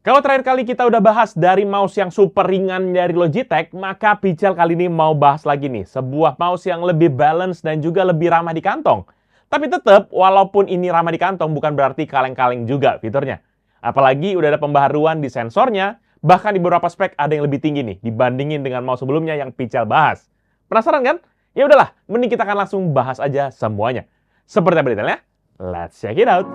Kalau terakhir kali kita udah bahas dari mouse yang super ringan dari Logitech, maka Pichel kali ini mau bahas lagi nih, sebuah mouse yang lebih balance dan juga lebih ramah di kantong. Tapi tetap, walaupun ini ramah di kantong, bukan berarti kaleng-kaleng juga fiturnya. Apalagi udah ada pembaharuan di sensornya, bahkan di beberapa spek ada yang lebih tinggi nih, dibandingin dengan mouse sebelumnya yang Pichel bahas. Penasaran kan? Ya udahlah, mending kita akan langsung bahas aja semuanya. Seperti apa detailnya? Let's check it out!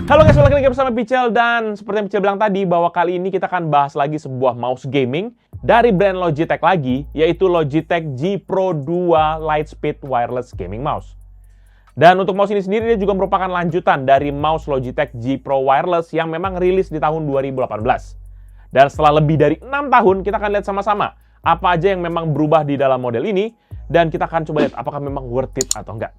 Halo guys, balik lagi bersama Pichel, dan seperti yang Pichel bilang tadi bahwa kali ini kita akan bahas lagi sebuah mouse gaming dari brand Logitech lagi, yaitu Logitech G Pro 2 Lightspeed Wireless Gaming Mouse. Dan untuk mouse ini sendiri dia juga merupakan lanjutan dari mouse Logitech G Pro Wireless yang memang rilis di tahun 2018. Dan setelah lebih dari 6 tahun, kita akan lihat sama-sama apa aja yang memang berubah di dalam model ini, dan kita akan coba lihat apakah memang worth it atau enggak.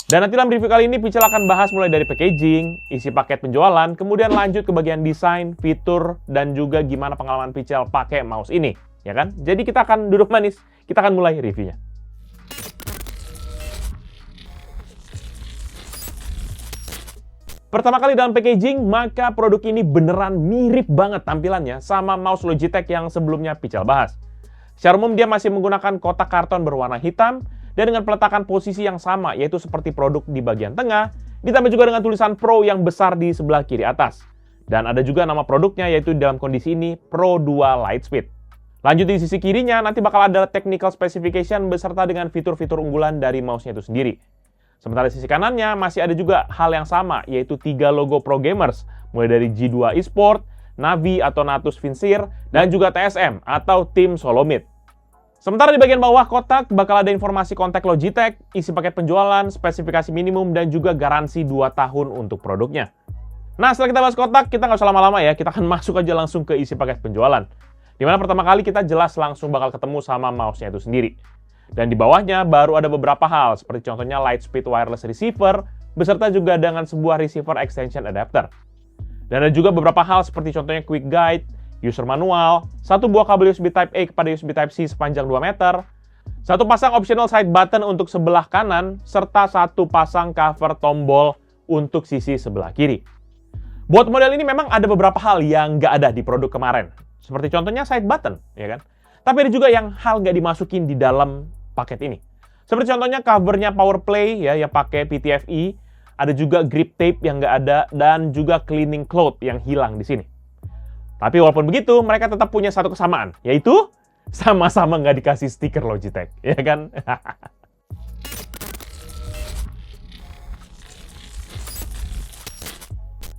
Dan nanti dalam review kali ini, Pichel akan bahas mulai dari packaging, isi paket penjualan, kemudian lanjut ke bagian desain, fitur, dan juga gimana pengalaman Pichel pakai mouse ini. Ya kan? Jadi kita akan duduk manis, kita akan mulai reviewnya. Pertama kali dalam packaging, maka produk ini beneran mirip banget tampilannya sama mouse Logitech yang sebelumnya Pichel bahas. Secara umum dia masih menggunakan kotak karton berwarna hitam dan dengan peletakan posisi yang sama, yaitu seperti produk di bagian tengah, ditambah juga dengan tulisan Pro yang besar di sebelah kiri atas. Dan ada juga nama produknya, yaitu dalam kondisi ini Pro 2 Lightspeed. Lanjut di sisi kirinya, nanti bakal ada technical specification beserta dengan fitur-fitur unggulan dari mouse-nya itu sendiri. Sementara di sisi kanannya masih ada juga hal yang sama, yaitu 3 logo Pro Gamers, mulai dari G2 Esport, Navi atau Natus Vincere, dan juga TSM atau Team Solomid. Sementara di bagian bawah kotak bakal ada informasi kontak Logitech, isi paket penjualan, spesifikasi minimum, dan juga garansi 2 tahun untuk produknya. Nah, setelah kita bahas kotak, kita nggak usah lama-lama ya, kita akan masuk aja langsung ke isi paket penjualan. Dimana pertama kali kita jelas langsung bakal ketemu sama mouse-nya itu sendiri. Dan di bawahnya baru ada beberapa hal, seperti contohnya Lightspeed Wireless Receiver, beserta juga dengan sebuah receiver extension adapter. Dan ada juga beberapa hal seperti contohnya Quick Guide, user manual, satu buah kabel USB Type-A kepada USB Type-C sepanjang 2 meter, satu pasang optional side button untuk sebelah kanan, serta satu pasang cover tombol untuk sisi sebelah kiri. Buat model ini memang ada beberapa hal yang nggak ada di produk kemarin, seperti contohnya side button, ya kan? Tapi ada juga yang hal nggak dimasukin di dalam paket ini. Seperti contohnya covernya PowerPlay, ya, yang pakai PTFE, ada juga grip tape yang nggak ada, dan juga cleaning cloth yang hilang di sini. Tapi walaupun begitu, mereka tetap punya satu kesamaan, yaitu sama-sama nggak dikasih stiker Logitech, ya kan?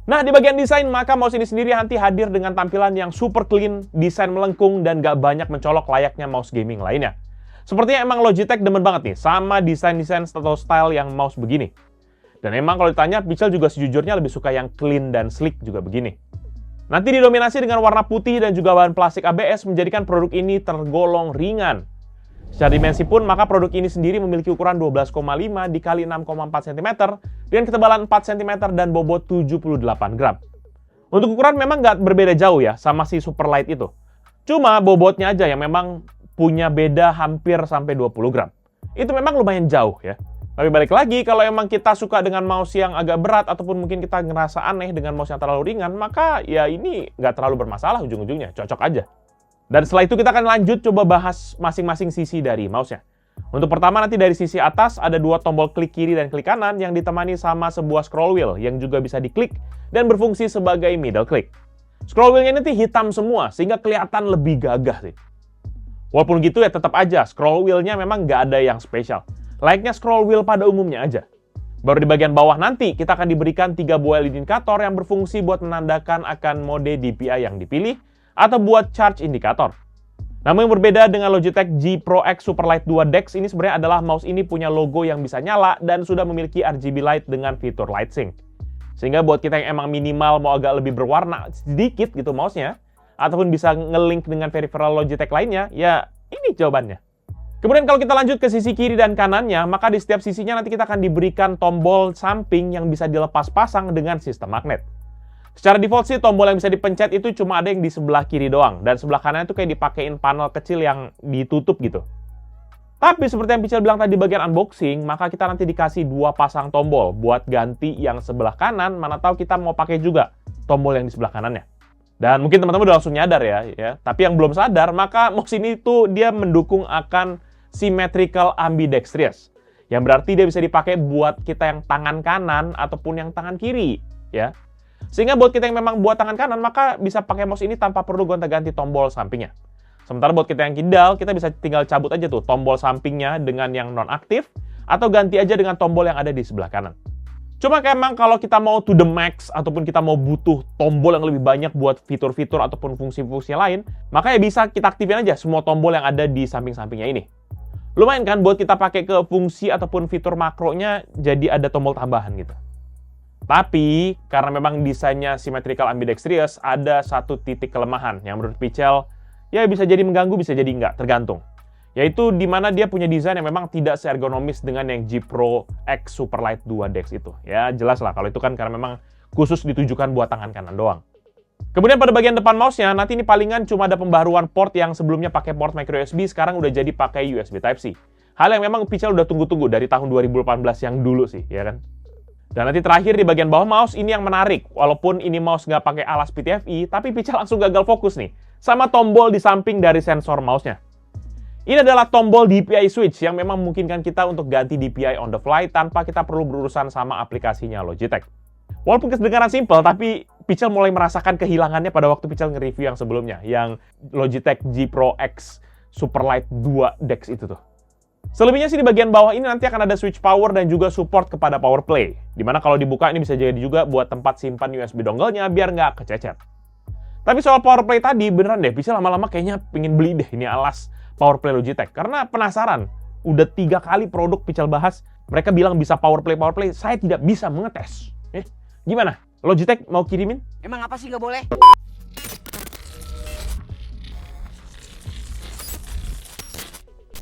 Nah, di bagian desain, maka mouse ini sendiri nanti hadir dengan tampilan yang super clean, desain melengkung, dan nggak banyak mencolok layaknya mouse gaming lainnya. Sepertinya emang Logitech demen banget nih sama desain-desain atau style yang mouse begini. Dan emang kalau ditanya, Pichel juga sejujurnya lebih suka yang clean dan sleek juga begini. Nanti didominasi dengan warna putih dan juga bahan plastik ABS menjadikan produk ini tergolong ringan. Secara dimensi pun, maka produk ini sendiri memiliki ukuran 12,5 dikali 6,4 cm dengan ketebalan 4 cm dan bobot 78 gram. Untuk ukuran memang nggak berbeda jauh ya sama si Superlight itu. Cuma bobotnya aja yang memang punya beda hampir sampai 20 gram. Itu memang lumayan jauh ya. Tapi balik lagi, kalau emang kita suka dengan mouse yang agak berat, ataupun mungkin kita ngerasa aneh dengan mouse yang terlalu ringan, maka ya ini nggak terlalu bermasalah ujung-ujungnya, cocok aja. Dan setelah itu kita akan lanjut coba bahas masing-masing sisi dari mouse-nya. Untuk pertama nanti dari sisi atas ada 2 tombol klik kiri dan klik kanan yang ditemani sama sebuah scroll wheel yang juga bisa diklik dan berfungsi sebagai middle click. Scroll wheel-nya nanti hitam semua sehingga kelihatan lebih gagah sih. Walaupun gitu ya tetap aja scroll wheel-nya memang nggak ada yang spesial. Layaknya scroll wheel pada umumnya aja. Baru di bagian bawah nanti, kita akan diberikan 3 buah LED indikator yang berfungsi buat menandakan akan mode DPI yang dipilih, atau buat charge indikator. Namun yang berbeda dengan Logitech G Pro X Superlight 2 DeX ini sebenarnya adalah mouse ini punya logo yang bisa nyala dan sudah memiliki RGB light dengan fitur Light Sync. Sehingga buat kita yang emang minimal mau agak lebih berwarna sedikit gitu mouse-nya, ataupun bisa nge-link dengan peripheral Logitech lainnya, ya ini jawabannya. Kemudian kalau kita lanjut ke sisi kiri dan kanannya, maka di setiap sisinya nanti kita akan diberikan tombol samping yang bisa dilepas pasang dengan sistem magnet. Secara default sih tombol yang bisa dipencet itu cuma ada yang di sebelah kiri doang, dan sebelah kanan itu kayak dipakein panel kecil yang ditutup gitu. Tapi seperti yang Pichel bilang tadi di bagian unboxing, maka kita nanti dikasih 2 pasang tombol buat ganti yang sebelah kanan, mana tahu kita mau pakai juga tombol yang di sebelah kanannya. Dan mungkin teman-teman udah langsung nyadar ya. Tapi yang belum sadar, maka mouse ini tuh dia mendukung akan symmetrical ambidextrous. Yang berarti dia bisa dipakai buat kita yang tangan kanan ataupun yang tangan kiri, ya. Sehingga buat kita yang memang buat tangan kanan, maka bisa pakai mouse ini tanpa perlu gonta-ganti tombol sampingnya. Sementara buat kita yang kidal, kita bisa tinggal cabut aja tuh tombol sampingnya dengan yang non-aktif, atau ganti aja dengan tombol yang ada di sebelah kanan. Cuma emang kalau kita mau to the max, ataupun kita mau butuh tombol yang lebih banyak buat fitur-fitur ataupun fungsi-fungsi lain, maka ya bisa kita aktifin aja semua tombol yang ada di samping-sampingnya ini. Lumayan kan buat kita pakai ke fungsi ataupun fitur makronya, jadi ada tombol tambahan gitu. Tapi, karena memang desainnya symmetrical ambidextrous, ada satu titik kelemahan yang menurut Pichel, ya bisa jadi mengganggu, bisa jadi enggak, tergantung. Yaitu di mana dia punya desain yang memang tidak seergonomis dengan yang G Pro X Superlight 2 DeX itu. Ya jelas lah kalau itu kan karena memang khusus ditujukan buat tangan kanan doang. Kemudian pada bagian depan mouse-nya, nanti ini palingan cuma ada pembaruan port yang sebelumnya pakai port micro USB, sekarang udah jadi pakai USB Type-C. Hal yang memang Pichel udah tunggu-tunggu dari tahun 2018 yang dulu sih, ya kan? Dan nanti terakhir di bagian bawah mouse, ini yang menarik. Walaupun ini mouse nggak pakai alas PTFE, tapi Pichel langsung gagal fokus nih, sama tombol di samping dari sensor mouse-nya. Ini adalah tombol DPI switch yang memang memungkinkan kita untuk ganti DPI on the fly tanpa kita perlu berurusan sama aplikasinya Logitech. Walaupun kedengaran simple, tapi Pichel mulai merasakan kehilangannya pada waktu Pichel nge-review yang sebelumnya, yang Logitech G Pro X Superlight 2 DeX itu tuh. Selebihnya sih di bagian bawah ini nanti akan ada switch power dan juga support kepada power play. Dimana kalau dibuka ini bisa jadi juga buat tempat simpan USB dongle-nya biar nggak kececet. Tapi soal power play tadi, beneran deh, Pichel lama-lama kayaknya pengen beli deh ini alas power play Logitech. Karena penasaran, udah 3 kali produk Pichel bahas, mereka bilang bisa power play, saya tidak bisa mengetes. Gimana? Logitech mau kirimin? Emang apa sih nggak boleh?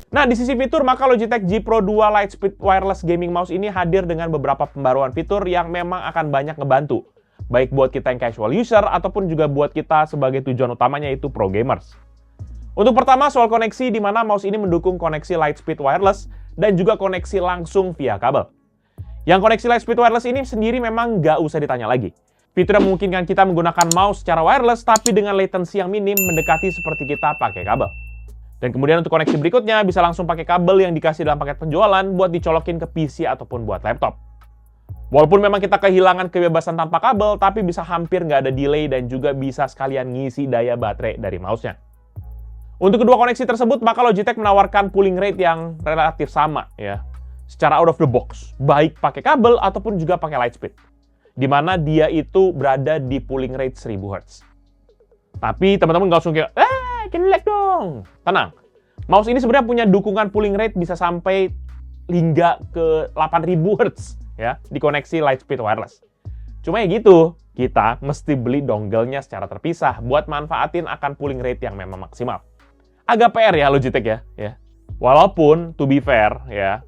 Nah, di sisi fitur, maka Logitech G Pro 2 Lightspeed Wireless Gaming Mouse ini hadir dengan beberapa pembaruan fitur yang memang akan banyak ngebantu. Baik buat kita yang casual user, ataupun juga buat kita sebagai tujuan utamanya yaitu pro gamers. Untuk pertama, soal koneksi, di mana mouse ini mendukung koneksi Lightspeed Wireless dan juga koneksi langsung via kabel. Yang koneksi Lightspeed Wireless ini sendiri memang nggak usah ditanya lagi. Fitur yang memungkinkan kita menggunakan mouse secara wireless, tapi dengan latency yang minim mendekati seperti kita pakai kabel. Dan kemudian untuk koneksi berikutnya, bisa langsung pakai kabel yang dikasih dalam paket penjualan buat dicolokin ke PC ataupun buat laptop. Walaupun memang kita kehilangan kebebasan tanpa kabel, tapi bisa hampir nggak ada delay dan juga bisa sekalian ngisi daya baterai dari mouse-nya. Untuk kedua koneksi tersebut, maka Logitech menawarkan pooling rate yang relatif sama ya. Secara out of the box, baik pakai kabel ataupun juga pakai Lightspeed. Di mana dia itu berada di pooling rate 1000 Hz. Tapi teman-teman nggak langsung kayak, jelek dong. Tenang, mouse ini sebenarnya punya dukungan pooling rate bisa sampai hingga ke 8000 Hz ya, di koneksi Lightspeed Wireless. Cuma ya gitu, kita mesti beli dongle-nya secara terpisah buat manfaatin akan pooling rate yang memang maksimal. Agak PR ya Logitech ya. Walaupun, to be fair ya,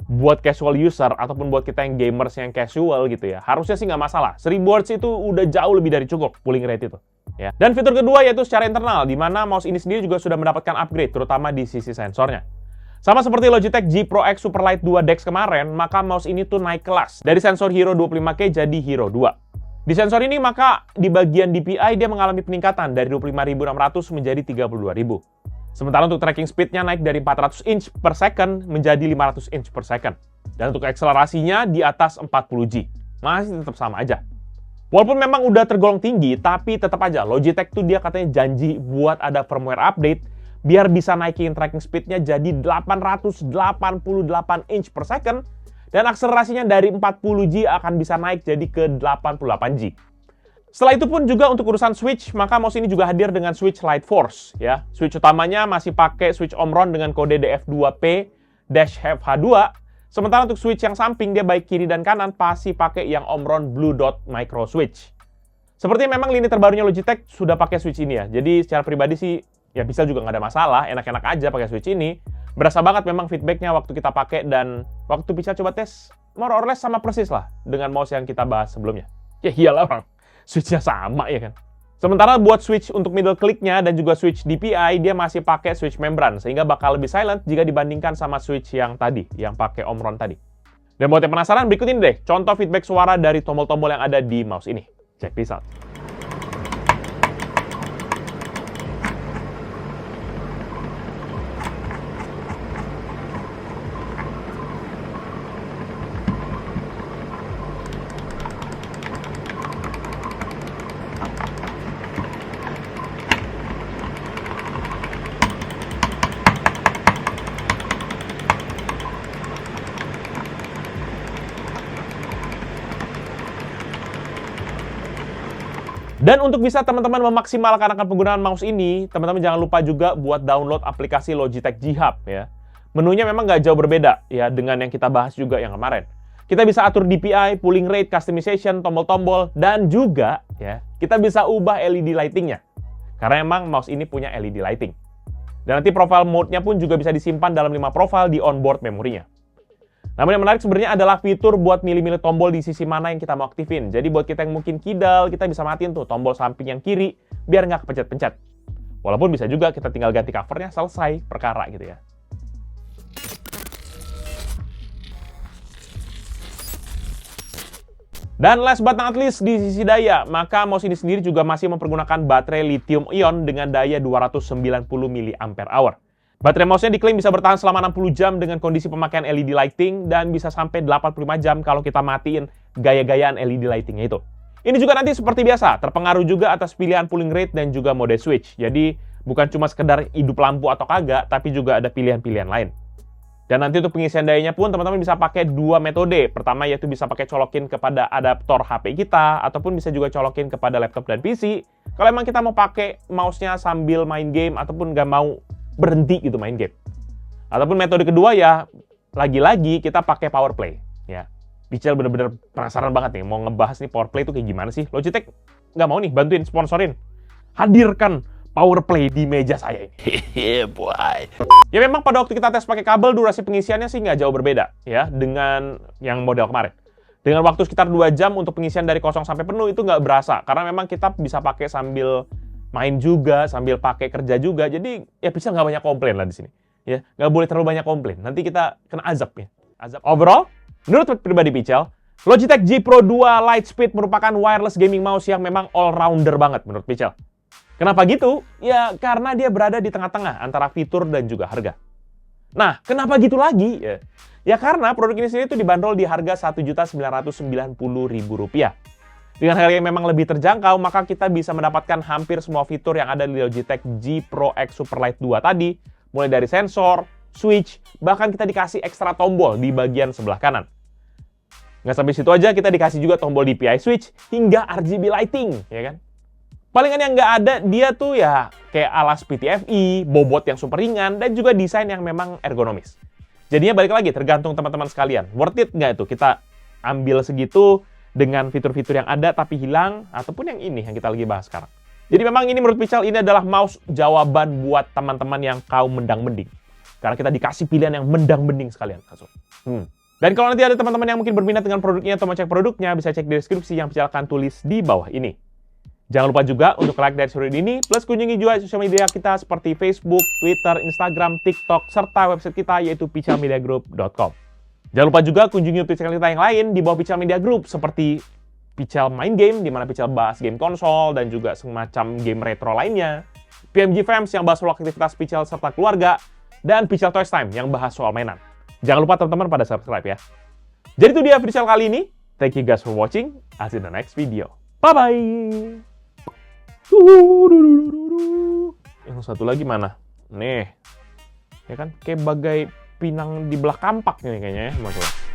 buat casual user ataupun buat kita yang gamers yang casual gitu ya, harusnya sih nggak masalah. 1000 Hz itu udah jauh lebih dari cukup pooling rate itu. Ya. Dan fitur kedua yaitu secara internal, di mana mouse ini sendiri juga sudah mendapatkan upgrade, terutama di sisi sensornya. Sama seperti Logitech G Pro X Superlight 2 DeX kemarin, maka mouse ini tuh naik kelas dari sensor Hero 25K jadi Hero 2. Di sensor ini maka di bagian DPI dia mengalami peningkatan dari 25.600 menjadi 32.000. Sementara untuk tracking speed-nya naik dari 400 inch per second menjadi 500 inch per second. Dan untuk akselerasinya di atas 40G. Masih tetap sama aja. Walaupun memang udah tergolong tinggi, tapi tetap aja Logitech tuh dia katanya janji buat ada firmware update biar bisa naikin tracking speed-nya jadi 888 inch per second dan akselerasinya dari 40G akan bisa naik jadi ke 88G. Setelah itu pun juga untuk urusan switch, maka mouse ini juga hadir dengan switch Light Force ya. Switch utamanya masih pakai switch Omron dengan kode DF2P-H2. Sementara untuk switch yang samping dia baik kiri dan kanan pasti pakai yang Omron Blue Dot Micro Switch. Sepertinya memang lini terbarunya Logitech sudah pakai switch ini ya. Jadi secara pribadi sih ya bisa juga nggak ada masalah, enak-enak aja pakai switch ini. Berasa banget memang feedbacknya waktu kita pakai dan waktu bisa coba tes more or less sama persis lah dengan mouse yang kita bahas sebelumnya. Ya iyalah orang, switch-nya sama ya kan. Sementara buat switch untuk middle click-nya dan juga switch DPI, dia masih pakai switch membran, sehingga bakal lebih silent jika dibandingkan sama switch yang tadi, yang pakai Omron tadi. Dan buat yang penasaran, berikut ini deh, contoh feedback suara dari tombol-tombol yang ada di mouse ini. Check this out. Dan untuk bisa teman-teman memaksimalkan akan penggunaan mouse ini, teman-teman jangan lupa juga buat download aplikasi Logitech G Hub ya. Menunya memang nggak jauh berbeda ya dengan yang kita bahas juga yang kemarin. Kita bisa atur DPI, pulling rate, customization, tombol-tombol, dan juga ya kita bisa ubah LED lighting-nya. Karena emang mouse ini punya LED lighting. Dan nanti profile mode-nya pun juga bisa disimpan dalam 5 profile di onboard memorinya. Namun yang menarik sebenarnya adalah fitur buat milih-milih tombol di sisi mana yang kita mau aktifin. Jadi buat kita yang mungkin kidal, kita bisa matiin tuh tombol samping yang kiri, biar nggak kepencet-pencet. Walaupun bisa juga kita tinggal ganti covernya, selesai perkara gitu ya. Dan last but not least, di sisi daya, maka mouse ini sendiri juga masih mempergunakan baterai lithium ion dengan daya 290 mAh. Baterai mouse-nya diklaim bisa bertahan selama 60 jam dengan kondisi pemakaian LED lighting dan bisa sampai 85 jam kalau kita matiin gaya-gayaan LED lighting-nya itu. Ini juga nanti seperti biasa, terpengaruh juga atas pilihan pulling rate dan juga mode switch. Jadi, bukan cuma sekedar hidup lampu atau kagak, tapi juga ada pilihan-pilihan lain. Dan nanti untuk pengisian dayanya pun teman-teman bisa pakai 2 metode. Pertama yaitu bisa pakai colokin kepada adaptor HP kita, ataupun bisa juga colokin kepada laptop dan PC. Kalau emang kita mau pakai mouse-nya sambil main game, ataupun nggak mau berhenti gitu main game. Ataupun metode kedua ya, lagi-lagi kita pakai power play. Ya, Pichel bener-bener penasaran banget nih, mau ngebahas nih power play itu kayak gimana sih. Logitech nggak mau nih bantuin, sponsorin. Hadirkan power play di meja saya ini. Boy. Ya memang pada waktu kita tes pakai kabel, durasi pengisiannya sih nggak jauh berbeda ya dengan yang model kemarin. Dengan waktu sekitar 2 jam untuk pengisian dari kosong sampai penuh itu nggak berasa. Karena memang kita bisa pakai sambil main juga, sambil pakai kerja juga. Jadi ya Pichel nggak banyak komplain lah di sini. Ya, nggak boleh terlalu banyak komplain. Nanti kita kena azab ya. Azab. Overall, menurut pribadi Pichel, Logitech G Pro 2 Lightspeed merupakan wireless gaming mouse yang memang all-rounder banget menurut Pichel. Kenapa gitu? Ya karena dia berada di tengah-tengah antara fitur dan juga harga. Nah, kenapa gitu lagi? Ya karena produk ini sendiri itu dibanderol di harga Rp1.990.000. Dengan harga yang memang lebih terjangkau, maka kita bisa mendapatkan hampir semua fitur yang ada di Logitech G Pro X Superlight 2 tadi, mulai dari sensor, switch, bahkan kita dikasih ekstra tombol di bagian sebelah kanan. Nggak sampai situ aja, kita dikasih juga tombol DPI switch hingga RGB lighting, ya kan? Palingan yang nggak ada, dia tuh ya kayak alas PTFE, bobot yang super ringan, dan juga desain yang memang ergonomis. Jadinya balik lagi, tergantung teman-teman sekalian. Worth it nggak itu kita ambil segitu dengan fitur-fitur yang ada tapi hilang, ataupun yang ini yang kita lagi bahas sekarang. Jadi memang ini menurut Pichel ini adalah mouse jawaban buat teman-teman yang kaum mendang-mending. Karena kita dikasih pilihan yang mendang-mending sekalian. Dan kalau nanti ada teman-teman yang mungkin berminat dengan produknya atau mau cek produknya, bisa cek di deskripsi yang Pichel akan tulis di bawah ini. Jangan lupa juga untuk like dari video ini, plus kunjungi juga sosial media kita seperti Facebook, Twitter, Instagram, TikTok, serta website kita yaitu pichelmediagroup.com. Jangan lupa juga kunjungi YouTube channel kita yang lain di bawah Pichel Media Group seperti Pichel Main Game, di mana Pichel bahas game konsol dan juga semacam game retro lainnya, PMG Fams yang bahas soal aktivitas Pichel serta keluarga, dan Pichel Toys Time yang bahas soal mainan. Jangan lupa teman-teman pada subscribe ya. Jadi itu dia Pichel kali ini. Thank you guys for watching. I'll see you in the next video. Bye-bye! Yang satu lagi mana? Nih. Ya kan? Kayak bagai pinang di belah kampak nih kayaknya ya. Masalah.